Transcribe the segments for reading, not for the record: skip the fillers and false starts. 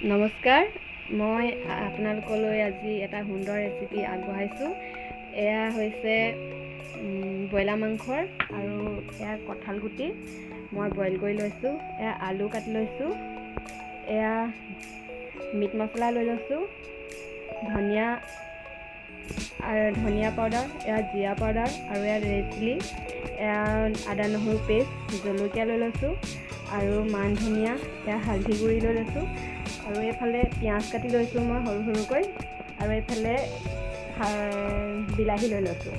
নমস্কাৰ, মই আপোনালোকলৈ আজি এটা সুন্দৰ ৰেচিপি আগবঢ়াইছোঁ। এয়া হৈছে ব্ৰইলাৰ মাংসৰ আৰু এয়া কঁঠাল গুটি মই বইল কৰি লৈছোঁ। এয়া আলু কাটি লৈছোঁ। এয়া মিট মছলা লৈ লৈছোঁ, ধনিয়া পাউডাৰ, এয়া জিৰা পাউডাৰ আৰু এয়া ৰেড চিলি, এয়া আদা নহৰু পেষ্ট, জলকীয়া লৈ লৈছোঁ আৰু মান ধনিয়া, এয়া হালধি গুড়ি লৈ লৈছোঁ আৰু এইফালে পিঁয়াজ কাটি লৈছোঁ মই সৰু সৰুকৈ আৰু এইফালে বিলাহী লৈ লৈছোঁ।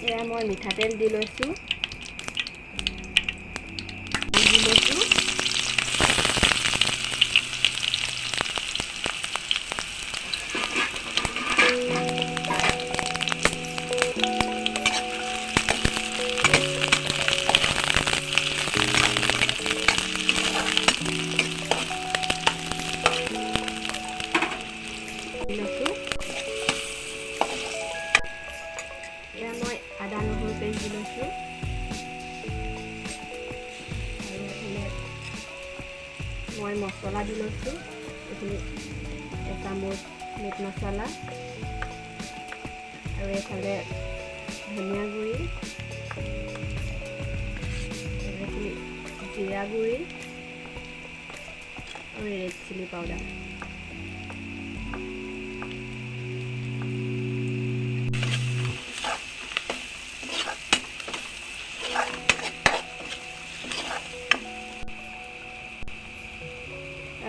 এয়া মই মিঠাতেল দি লৈছোঁ, এয়া মই আদা নহৰু পেষ্ট দি লৈছোঁ আৰু এইফালে মই মছলা দি লৈছোঁ। এইখিনি এচামুচ মিট মছলা আৰু এইফালে ধনিয়া গুড়ি, এইখিনি জিৰা গুড়ি আৰু ৰেড চিলি পাউডাৰ।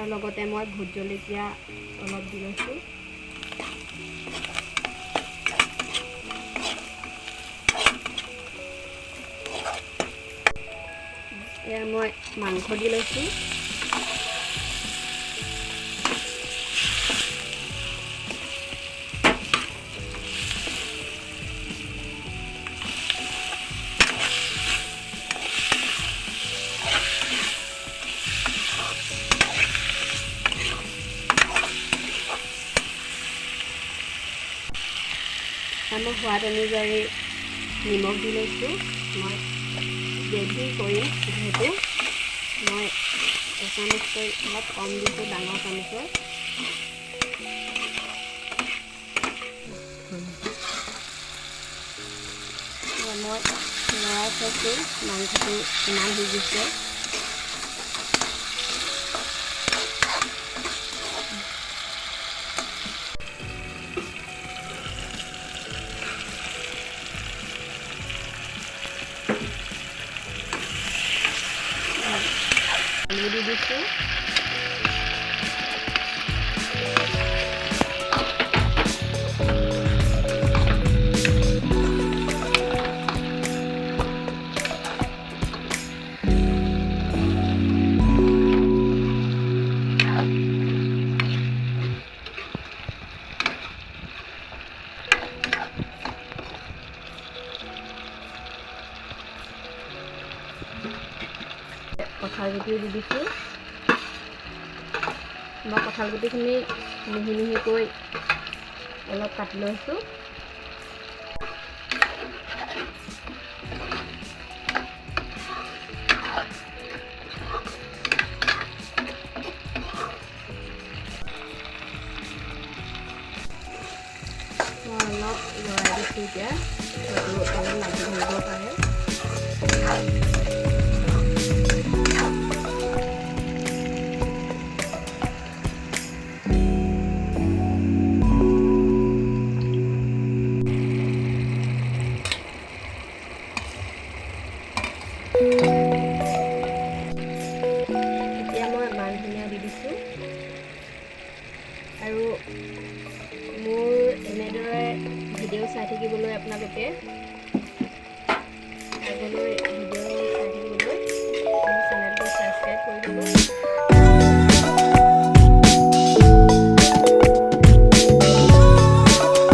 আৰু লগতে মই ভোট জলকীয়া অলপ দি লৈছোঁ। এয়া মই মাংস দি লৈছোঁ। মই সোৱাদ অনুযায়ী নিমখ দি লৈছোঁ। মই গ্ৰেভি কৰিম যিহেতু মই এচামুচকৈ অলপ কম দিছোঁ, ডাঙৰ চামুচৰ। মই লৰাই চাইছোঁ মাংসটো কিমান সিজিছে। আলু দি দিছোঁ, কঁঠাল গুটি দি দিছোঁ। মই কঁঠাল গুটিখিনি মিহি মিহিকৈ অলপ কাটি লৈছোঁ। মই অলপ লৰাই দিছোঁ, এতিয়া অলপ লাগি ধৰিব পাৰে। এতিয়া মই মান ধনিয়া দি দিছোঁ আৰু মোৰ এনেদৰে ভিডিঅ' চাই থাকিবলৈ আপোনালোকে